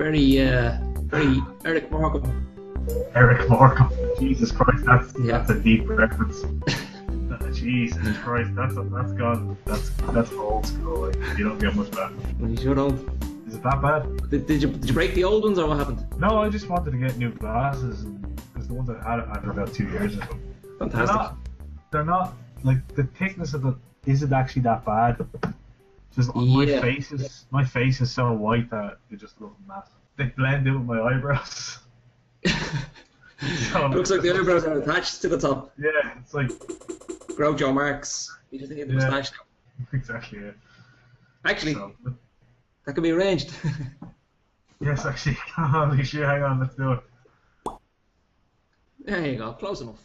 very Eric Markham. Eric Markham. Jesus Christ, that's a deep reference. Jesus Christ, that's gone. That's old school. Like, you don't get much better. Well, you sure don't. Is it that bad? Did you break the old ones or what happened? No, I just wanted to get new glasses, because the ones I had after about 2 years or so. Fantastic. They're not like the thickness of it isn't actually that bad. Just my face is so white that they just look massive. They blend in with my eyebrows. So, looks like the eyebrows are attached to the top. Yeah, it's like Groucho Marx. You just think the moustache now. Exactly. Yeah. Actually, that can be arranged. Yes, actually. Holy shit! Hang on, let's do it. There you go. Close enough.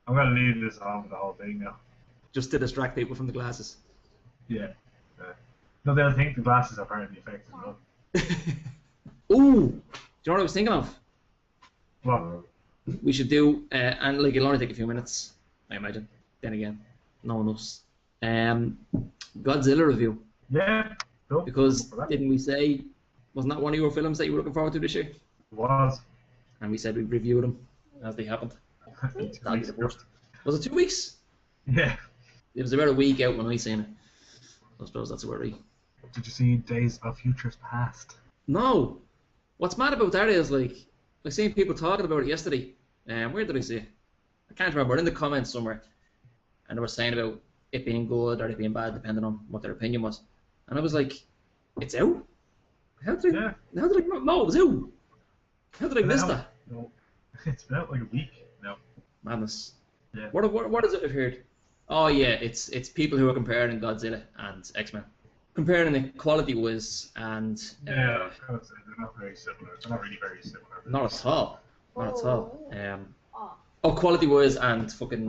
I'm gonna leave this on for the whole thing now. Just to distract people from the glasses. Yeah. No, they'll think the glasses are part of the effect as well. Ooh! Do you know what I was thinking of? What? We should do, and like it'll only take a few minutes, I imagine. Then again, no one knows. Godzilla review. Yeah. Cool. Because didn't we say, wasn't that one of your films that you were looking forward to this year? It was. And we said we'd review them as they happened. That'll be the worst. Was it 2 weeks? Yeah. It was about a week out when I seen it. I suppose that's where we. Did you see Days of Futures Past? No. What's mad about that is like I seen people talking about it yesterday. Where did I see it? I can't remember. In the comments somewhere, and they were saying about it being good or it being bad, depending on what their opinion was. And I was like, "It's out? How did I not know it was out? How did I miss that?" No, it's been out like a week now. Madness. Yeah. What is it I've heard? Oh yeah, it's people who are comparing Godzilla and X-Men. Comparing it quality-wise and... yeah, they're not very similar. They're not really very similar. Not at all. Not at all. Quality-wise and fucking...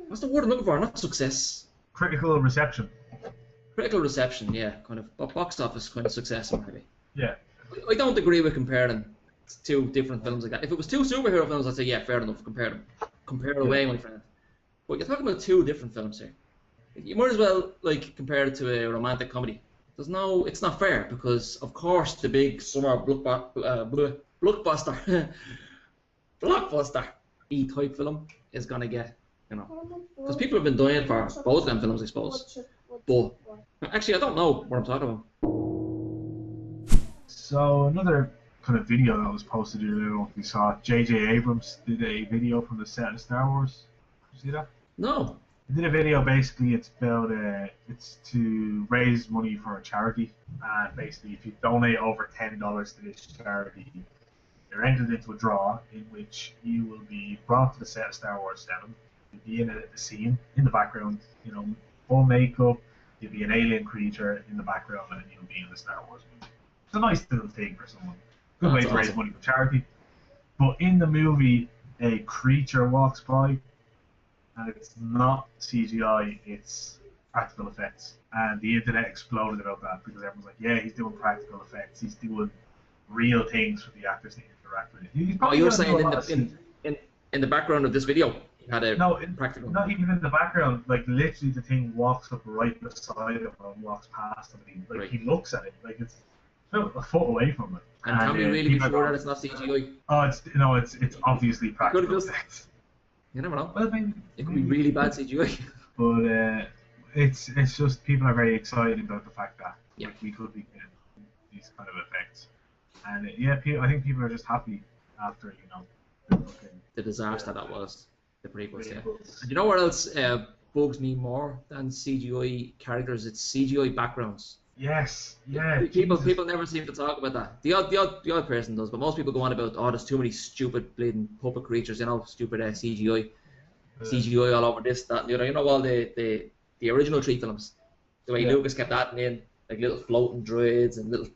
What's the word I'm looking for? Not success. Critical reception. Critical reception, yeah. Kind of box office kind of success, maybe. Yeah. I don't agree with comparing two different films like that. If it was two superhero films, I'd say, yeah, fair enough. Compare them. Compare away, my friend. But you're talking about two different films here. You might as well like compare it to a romantic comedy. It's not fair because of course the big summer blockbuster E-type film is gonna get, because people have been dying for both of them films, I suppose. But actually, I don't know what I'm talking about. So another kind of video that was posted earlier, we saw J.J. Abrams did a video from the set of Star Wars. Did you see that? No. He did a video. Basically, it's about it's to raise money for a charity, and basically, if you donate over $10 to this charity, you're entered into a draw in which you will be brought to the set of Star Wars 7. You'll be in a scene in the background, full makeup. You'll be an alien creature in the background, and you'll be in the Star Wars movie. It's a nice little thing for someone. Good way to raise money for charity. But in the movie, a creature walks by. And it's not CGI, it's practical effects. And the internet exploded about that because everyone's like, yeah, he's doing practical effects, he's doing real things for the actors to interact with it. You're saying in the background of this video, you had a practical... Not even in the background, like literally the thing walks up right beside him and walks past him. He looks at it, like it's a foot away from it. And can we really be sure that it's not CGI? Oh, it's obviously practical effects. You never know. Well, it could be really bad CGI. But it's just people are very excited about the fact that we could be getting these kind of effects, and I think people are just happy after the disaster that was the prequels. Yeah. And you know what else bugs me more than CGI characters? It's CGI backgrounds. Yes, yeah. People never seem to talk about that. The odd person does, but most people go on about, there's too many stupid bleeding puppet creatures, stupid CGI all over this, that, all the original 3 films. The way Lucas kept adding in like little floating droids and little,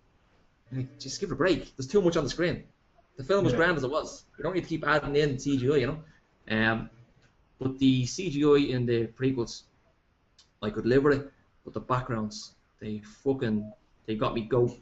just give it a break. There's too much on the screen. The film was grand as it was. You don't need to keep adding in CGI, But the CGI in the prequels, I could live with it, but the backgrounds. They got me goat.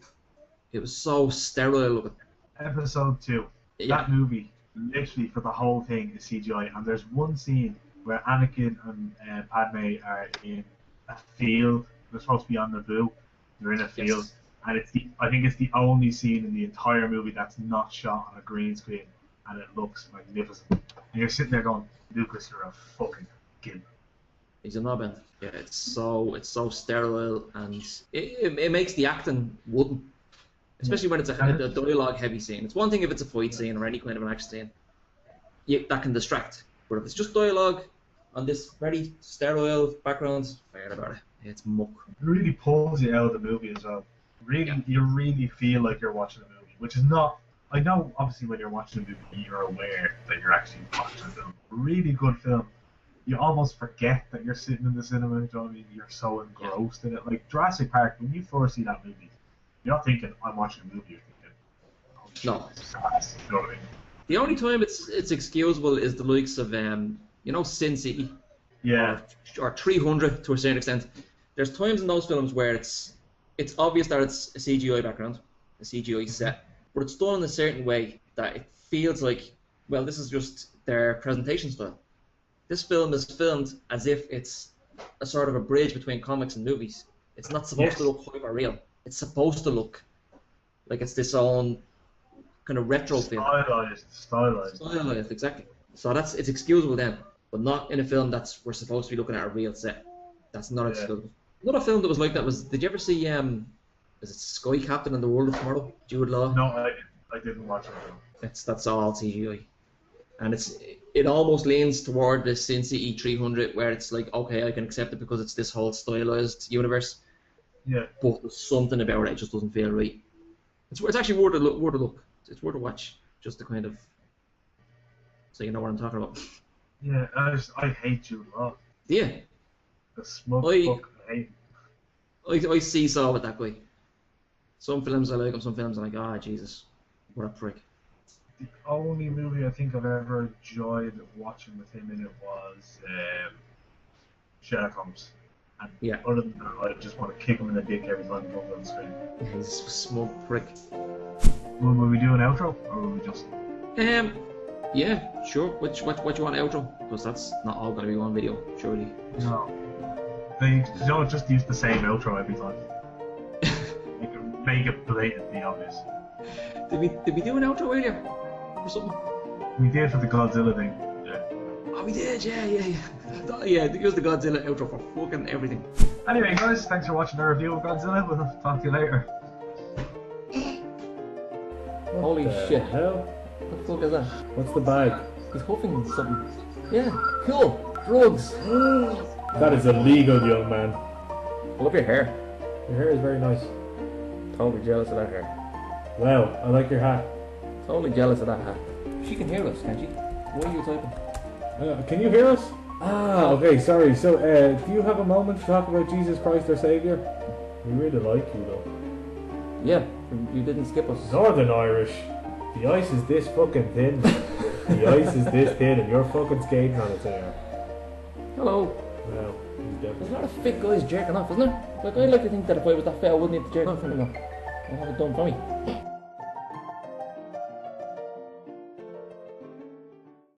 It was so sterile looking. Episode 2. That movie, literally for the whole thing, is CGI. And there's one scene where Anakin and Padme are in a field. They're supposed to be on Naboo. They're in a field. and I think it's the only scene in the entire movie that's not shot on a green screen, and it looks magnificent. And you're sitting there going, Lucas, you're a fucking gimp. He's a knob end. Yeah, it's so sterile, and it makes the acting wooden, especially when it's a dialogue heavy scene. It's one thing if it's a fight scene or any kind of an action scene, that can distract. But if it's just dialogue on this very sterile background, forget about it. It's muck. It really pulls you out of the movie as well. Really, you really feel like you're watching a movie, which is not. I know, obviously, when you're watching a movie, you're aware that you're actually watching a film. A really good film. You almost forget that you're sitting in the cinema. You know what I mean? You're so engrossed in it. Like Jurassic Park, when you first see that movie, you're not thinking, "I'm watching a movie." You're thinking, "Oh, no." Jesus Christ," you know what I mean? The only time it's excusable is the likes of Sin City, or 300 to a certain extent. There's times in those films where it's obvious that it's a CGI background, a CGI set, but it's done in a certain way that it feels like, well, this is just their presentation style. This film is filmed as if it's a sort of a bridge between comics and movies. It's not supposed to look hyper real. It's supposed to look like it's this own kind of retro film. Stylized, exactly. So it's excusable then, but not in a film we're supposed to be looking at a real set. That's not excusable. Another film that was like that was, did you ever see is it Sky Captain and the World of Tomorrow? Jude Law? No, I didn't watch it. That's all CGI, and it almost leans toward the Sin City 300, where it's like, okay, I can accept it because it's this whole stylized universe. Yeah. But there's something about it just doesn't feel right. It's actually worth a look. It's worth a watch, just to kind of so you know what I'm talking about. Yeah, I hate Jude Law. Yeah. The smug fuck, I hate him. I seesaw with that guy. Some films I like him, some films I'm like, Jesus, what a prick. The only movie I think I've ever enjoyed watching with him in it was Sherlock Holmes. And other than that, I just want to kick him in the dick every time he comes on screen. Yeah, he's a smug prick. Will we do an outro, or will we just? Yeah, sure. What you want outro? Because that's not all gonna be one video, surely. No. They don't just use the same outro every time. Make it blatantly obvious. Did we do an outro earlier or something? We did for the Godzilla thing. Yeah. Oh, we did. Yeah. Yeah, use the Godzilla outro for fucking everything. Anyway, guys, thanks for watching our review of Godzilla. We'll talk to you later. Holy shit! Hell? What the fuck is that? What's the bag? He's huffing something. Yeah, cool. Drugs. That is illegal, young man. I love your hair. Your hair is very nice. Totally jealous of that hair. Wow, I like your hat. Totally jealous of that hat. She can hear us, can't she? What are you typing? Can you hear us? Okay, sorry. So, do you have a moment to talk about Jesus Christ our Saviour? We really like you, though. Yeah, you didn't skip us. Northern Irish. The ice is this fucking thin. The ice is this thin, and you're fucking skating on it there. Hello. Well, there's a lot of fit guys jerking off, isn't there? Like, I'd like to think that if I was that fit, I wouldn't need to jerk off anymore. I'll have it done for me.